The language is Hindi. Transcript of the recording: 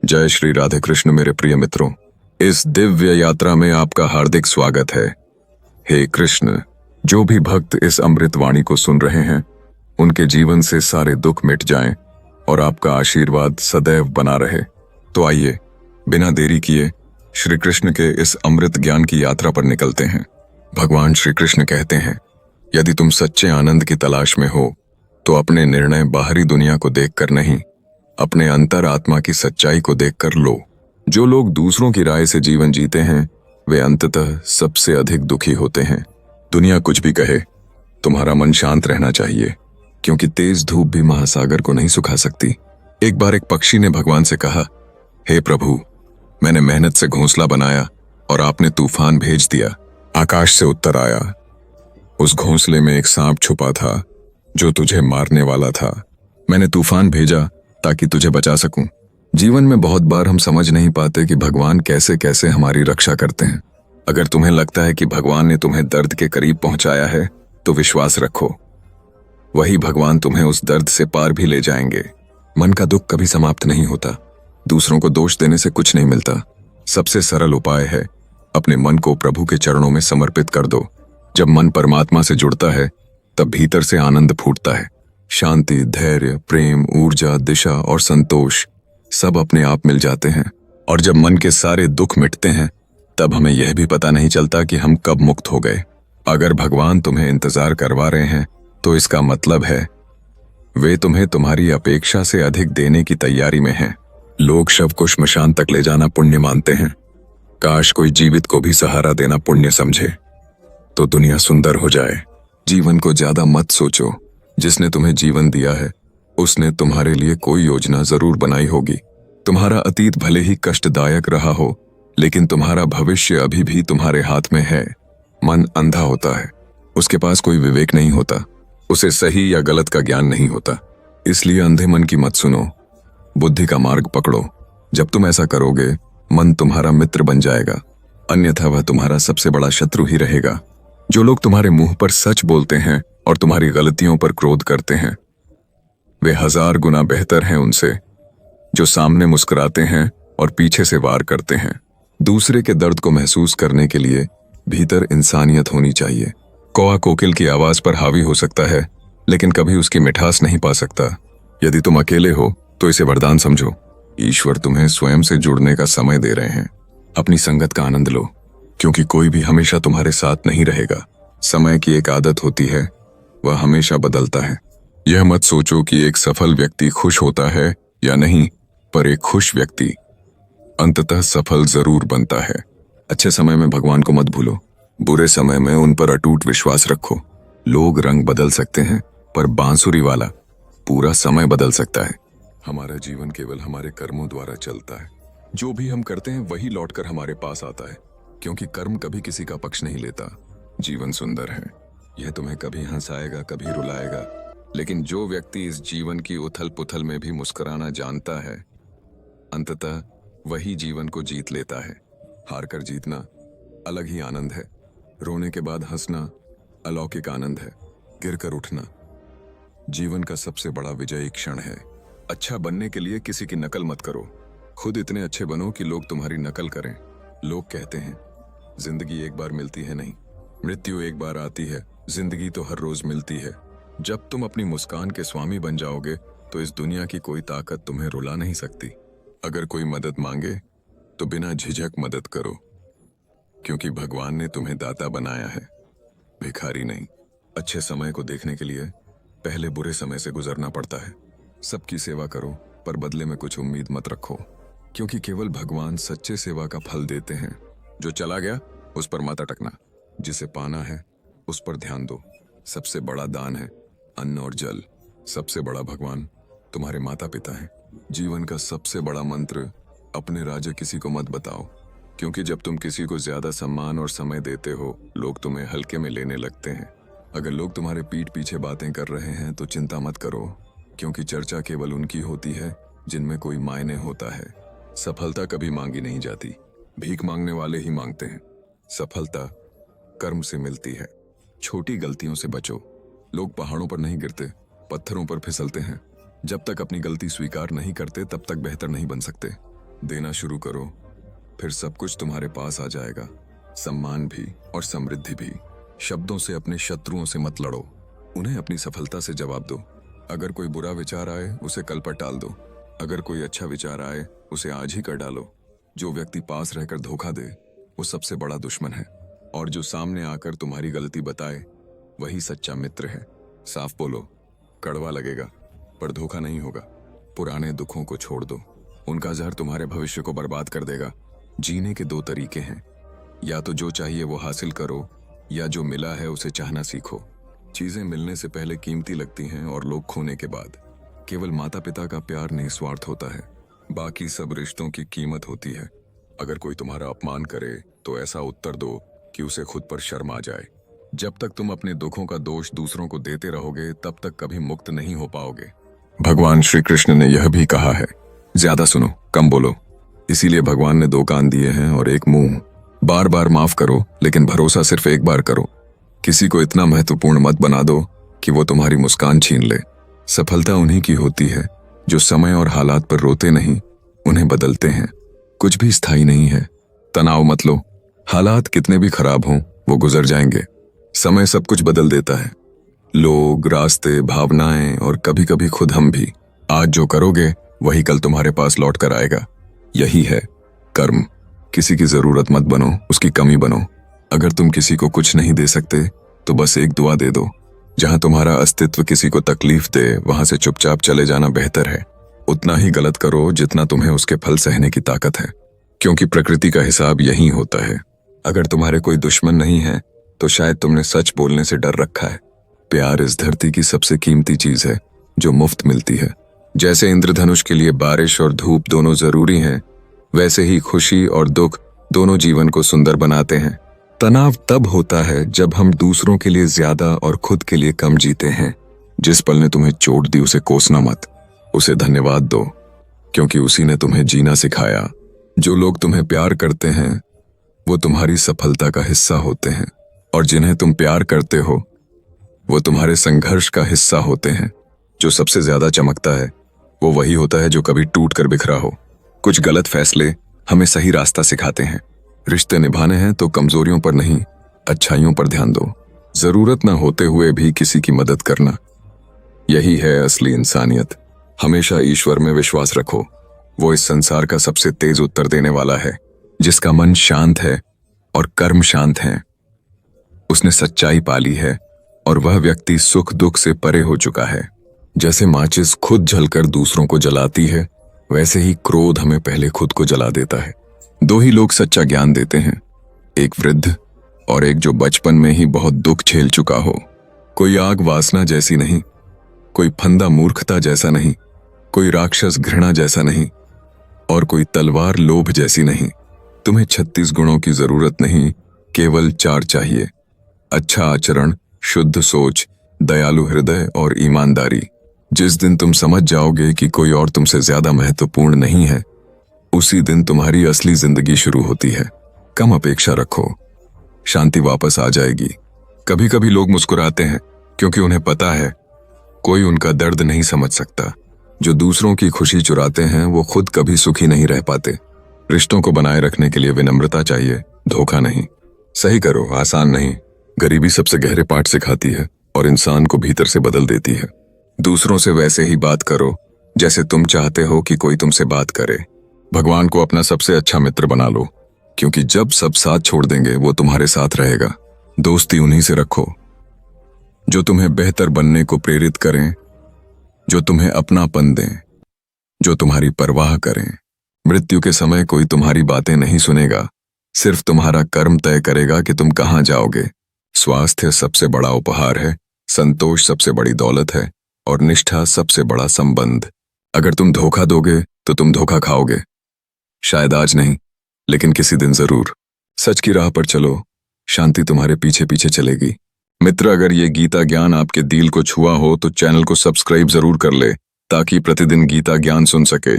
जय श्री राधे कृष्ण मेरे प्रिय मित्रों, इस दिव्य यात्रा में आपका हार्दिक स्वागत है। हे कृष्ण, जो भी भक्त इस अमृत वाणी को सुन रहे हैं उनके जीवन से सारे दुख मिट जाएं और आपका आशीर्वाद सदैव बना रहे। तो आइए बिना देरी किए श्री कृष्ण के इस अमृत ज्ञान की यात्रा पर निकलते हैं। भगवान श्री कृष्ण कहते हैं, यदि तुम सच्चे आनंद की तलाश में हो तो अपने निर्णय बाहरी दुनिया को देखकर नहीं, अपने अंतर आत्मा की सच्चाई को देखकर लो। जो लोग दूसरों की राय से जीवन जीते हैं वे अंततः सबसे अधिक दुखी होते हैं। दुनिया कुछ भी कहे, तुम्हारा मन शांत रहना चाहिए, क्योंकि तेज धूप भी महासागर को नहीं सुखा सकती। एक बार एक पक्षी ने भगवान से कहा, हे प्रभु, मैंने मेहनत से घोंसला बनाया और आपने तूफान भेज दिया। आकाश से उत्तर आया, उस घोंसले में एक सांप छुपा था जो तुझे मारने वाला था। मैंने तूफान भेजा ताकि तुझे बचा सकूं। जीवन में बहुत बार हम समझ नहीं पाते कि भगवान कैसे कैसे हमारी रक्षा करते हैं। अगर तुम्हें लगता है कि भगवान ने तुम्हें दर्द के करीब पहुंचाया है तो विश्वास रखो, वही भगवान तुम्हें उस दर्द से पार भी ले जाएंगे। मन का दुख कभी समाप्त नहीं होता। दूसरों को दोष देने से कुछ नहीं मिलता। सबसे सरल उपाय है, अपने मन को प्रभु के चरणों में समर्पित कर दो। जब मन परमात्मा से जुड़ता है तब भीतर से आनंद फूटता है। शांति, धैर्य, प्रेम, ऊर्जा, दिशा और संतोष सब अपने आप मिल जाते हैं। और जब मन के सारे दुख मिटते हैं तब हमें यह भी पता नहीं चलता कि हम कब मुक्त हो गए। अगर भगवान तुम्हें इंतजार करवा रहे हैं तो इसका मतलब है वे तुम्हें तुम्हारी अपेक्षा से अधिक देने की तैयारी में हैं। लोग शव को श्मशान तक ले जाना पुण्य मानते हैं। काश कोई जीवित को भी सहारा देना पुण्य समझे तो दुनिया सुंदर हो जाए। जीवन को ज्यादा मत सोचो। जिसने तुम्हें जीवन दिया है उसने तुम्हारे लिए कोई योजना जरूर बनाई होगी। तुम्हारा अतीत भले ही कष्टदायक रहा हो, लेकिन तुम्हारा भविष्य अभी भी तुम्हारे हाथ में है। मन अंधा होता है, उसके पास कोई विवेक नहीं होता, उसे सही या गलत का ज्ञान नहीं होता। इसलिए अंधे मन की मत सुनो, बुद्धि का मार्ग पकड़ो। जब तुम ऐसा करोगे मन तुम्हारा मित्र बन जाएगा, अन्यथा वह तुम्हारा सबसे बड़ा शत्रु ही रहेगा। जो लोग तुम्हारे मुंह पर सच बोलते हैं और तुम्हारी गलतियों पर क्रोध करते हैं वे 1000 गुना बेहतर हैं उनसे जो सामने मुस्कुराते हैं और पीछे से वार करते हैं। दूसरे के दर्द को महसूस करने के लिए भीतर इंसानियत होनी चाहिए। कौआ कोकिल की आवाज पर हावी हो सकता है, लेकिन कभी उसकी मिठास नहीं पा सकता। यदि तुम अकेले हो तो इसे वरदान समझो। ईश्वर तुम्हें स्वयं से जुड़ने का समय दे रहे हैं। अपनी संगत का आनंद लो, क्योंकि कोई भी हमेशा तुम्हारे साथ नहीं रहेगा। समय की एक आदत होती है, वह हमेशा बदलता है। यह मत सोचो कि एक सफल व्यक्ति खुश होता है या नहीं, पर एक खुश व्यक्ति अंततः सफल जरूर बनता है। अच्छे समय में भगवान को मत भूलो, बुरे समय में उन पर अटूट विश्वास रखो। लोग रंग बदल सकते हैं, पर बांसुरी वाला पूरा समय बदल सकता है। हमारा जीवन केवल हमारे कर्मों द्वारा चलता है। जो भी हम करते हैं वही लौटकर हमारे पास आता है, क्योंकि कर्म कभी किसी का पक्ष नहीं लेता। जीवन सुंदर है, यह तुम्हें कभी हंसाएगा, कभी रुलाएगा, लेकिन जो व्यक्ति इस जीवन की उथल पुथल में भी मुस्कुराना जानता है, अंततः वही जीवन को जीत लेता है। हार कर जीतना अलग ही आनंद है। रोने के बाद हंसना अलौकिक आनंद है। गिर कर उठना जीवन का सबसे बड़ा विजयी क्षण है। अच्छा बनने के लिए किसी की नकल मत करो, खुद इतने अच्छे बनो कि लोग तुम्हारी नकल करें। लोग कहते हैं जिंदगी एक बार मिलती है, नहीं, मृत्यु एक बार आती है, जिंदगी तो हर रोज मिलती है। जब तुम अपनी मुस्कान के स्वामी बन जाओगे तो इस दुनिया की कोई ताकत तुम्हें रुला नहीं सकती। अगर कोई मदद मांगे तो बिना झिझक मदद करो, क्योंकि भगवान ने तुम्हें दाता बनाया है, भिखारी नहीं। अच्छे समय को देखने के लिए पहले बुरे समय से गुजरना पड़ता है। सबकी सेवा करो, पर बदले में कुछ उम्मीद मत रखो, क्योंकि केवल भगवान सच्चे सेवा का फल देते हैं। जो चला गया उस पर मत अटकना, जिसे पाना है उस पर ध्यान दो। सबसे बड़ा दान है अन्न और जल। सबसे बड़ा भगवान तुम्हारे माता पिता हैं। जीवन का सबसे बड़ा मंत्र, अपने राज्य किसी को मत बताओ, क्योंकि जब तुम किसी को ज्यादा सम्मान और समय देते हो लोग तुम्हें हल्के में लेने लगते हैं। अगर लोग तुम्हारे पीठ पीछे बातें कर रहे हैं तो चिंता मत करो, क्योंकि चर्चा केवल उनकी होती है जिनमें कोई मायने होता है। सफलता कभी मांगी नहीं जाती, भीख मांगने वाले ही मांगते हैं। सफलता कर्म से मिलती है। छोटी गलतियों से बचो। लोग पहाड़ों पर नहीं गिरते, पत्थरों पर फिसलते हैं। जब तक अपनी गलती स्वीकार नहीं करते तब तक बेहतर नहीं बन सकते। देना शुरू करो, फिर सब कुछ तुम्हारे पास आ जाएगा, सम्मान भी और समृद्धि भी। शब्दों से अपने शत्रुओं से मत लड़ो, उन्हें अपनी सफलता से जवाब दो। अगर कोई बुरा विचार आए उसे कल पर टाल दो, अगर कोई अच्छा विचार आए उसे आज ही कर डालो। जो व्यक्ति पास रहकर धोखा दे वो सबसे बड़ा दुश्मन है, और जो सामने आकर तुम्हारी गलती बताए वही सच्चा मित्र है। साफ बोलो, कड़वा लगेगा पर धोखा नहीं होगा। पुराने दुखों को छोड़ दो, उनका जहर तुम्हारे भविष्य को बर्बाद कर देगा। जीने के दो तरीके हैं, या तो जो चाहिए वो हासिल करो, या जो मिला है उसे चाहना सीखो। चीजें मिलने से पहले कीमती लगती हैं और लोग खोने के बाद। केवल माता पिता का प्यार निस्वार्थ होता है, बाकी सब रिश्तों की कीमत होती है। अगर कोई तुम्हारा अपमान करे तो ऐसा उत्तर दो कि उसे खुद पर शर्म आ जाए। जब तक तुम अपने दुखों का दोष दूसरों को देते रहोगे तब तक कभी मुक्त नहीं हो पाओगे। भगवान श्री कृष्ण ने यह भी कहा है, ज्यादा सुनो कम बोलो। इसीलिए भगवान ने 2 कान दिए हैं और 1 मुंह। बार बार माफ करो, लेकिन भरोसा सिर्फ एक बार करो। किसी को इतना महत्वपूर्ण मत बना दो कि वो तुम्हारी मुस्कान छीन ले। सफलता उन्हीं की होती है जो समय और हालात पर रोते नहीं, उन्हें बदलते हैं। कुछ भी स्थायी नहीं है, तनाव मत लो। हालात कितने भी खराब हों वो गुजर जाएंगे। समय सब कुछ बदल देता है, लोग, रास्ते, भावनाएं और कभी कभी खुद हम भी। आज जो करोगे वही कल तुम्हारे पास लौट कर आएगा। यही है कर्म। किसी की जरूरत मत बनो, उसकी कमी बनो। अगर तुम किसी को कुछ नहीं दे सकते तो बस एक दुआ दे दो। जहां तुम्हारा अस्तित्व किसी को तकलीफ दे वहां से चुपचाप चले जाना बेहतर है। उतना ही गलत करो जितना तुम्हें उसके फल सहने की ताकत है, क्योंकि प्रकृति का हिसाब यही होता है। अगर तुम्हारे कोई दुश्मन नहीं है तो शायद तुमने सच बोलने से डर रखा है। प्यार इस धरती की सबसे कीमती चीज है जो मुफ्त मिलती है। जैसे इंद्रधनुष के लिए बारिश और धूप दोनों जरूरी हैं, वैसे ही खुशी और दुख दोनों जीवन को सुंदर बनाते हैं। तनाव तब होता है जब हम दूसरों के लिए ज्यादा और खुद के लिए कम जीते हैं। जिस पल ने तुम्हें चोट दी उसे कोसना मत, उसे धन्यवाद दो, क्योंकि उसी ने तुम्हें जीना सिखाया। जो लोग तुम्हें प्यार करते हैं वो तुम्हारी सफलता का हिस्सा होते हैं, और जिन्हें तुम प्यार करते हो वो तुम्हारे संघर्ष का हिस्सा होते हैं। जो सबसे ज्यादा चमकता है वो वही होता है जो कभी टूट कर बिखरा हो। कुछ गलत फैसले हमें सही रास्ता सिखाते हैं। रिश्ते निभाने हैं तो कमजोरियों पर नहीं, अच्छाइयों पर ध्यान दो। जरूरत न होते हुए भी किसी की मदद करना, यही है असली इंसानियत। हमेशा ईश्वर में विश्वास रखो, वो इस संसार का सबसे तेज उत्तर देने वाला है। जिसका मन शांत है और कर्म शांत है, उसने सच्चाई पाली है और वह व्यक्ति सुख दुख से परे हो चुका है। जैसे माचिस खुद जलकर दूसरों को जलाती है, वैसे ही क्रोध हमें पहले खुद को जला देता है। 2 ही लोग सच्चा ज्ञान देते हैं, एक वृद्ध और एक जो बचपन में ही बहुत दुख झेल चुका हो। कोई आग वासना जैसी नहीं, कोई फंदा मूर्खता जैसा नहीं, कोई राक्षस घृणा जैसा नहीं, और कोई तलवार लोभ जैसी नहीं। तुम्हें 36 गुणों की जरूरत नहीं, केवल 4 चाहिए। अच्छा आचरण, शुद्ध सोच, दयालु हृदय और ईमानदारी। जिस दिन तुम समझ जाओगे कि कोई और तुमसे ज्यादा महत्वपूर्ण नहीं है, उसी दिन तुम्हारी असली जिंदगी शुरू होती है। कम अपेक्षा रखो, शांति वापस आ जाएगी। कभी कभी लोग मुस्कुराते हैं क्योंकि उन्हें पता है कोई उनका दर्द नहीं समझ सकता। जो दूसरों की खुशी चुराते हैं वो खुद कभी सुखी नहीं रह पाते। रिश्तों को बनाए रखने के लिए विनम्रता चाहिए, धोखा नहीं। सही करो, आसान नहीं। गरीबी सबसे गहरे पाठ सिखाती है और इंसान को भीतर से बदल देती है। दूसरों से वैसे ही बात करो जैसे तुम चाहते हो कि कोई तुमसे बात करे। भगवान को अपना सबसे अच्छा मित्र बना लो, क्योंकि जब सब साथ छोड़ देंगे वो तुम्हारे साथ रहेगा। दोस्ती उन्हीं से रखो जो तुम्हें बेहतर बनने को प्रेरित करें, जो तुम्हें अपनापन दें, जो तुम्हारी परवाह करें। मृत्यु के समय कोई तुम्हारी बातें नहीं सुनेगा, सिर्फ तुम्हारा कर्म तय करेगा कि तुम कहां जाओगे। स्वास्थ्य सबसे बड़ा उपहार है, संतोष सबसे बड़ी दौलत है और निष्ठा सबसे बड़ा संबंध। अगर तुम धोखा दोगे तो तुम धोखा खाओगे, शायद आज नहीं लेकिन किसी दिन जरूर। सच की राह पर चलो, शांति तुम्हारे पीछे पीछे चलेगी। मित्र, अगर ये गीता ज्ञान आपके दिल को छुआ हो तो चैनल को सब्सक्राइब जरूर कर ले, ताकि प्रतिदिन गीता ज्ञान सुन सके।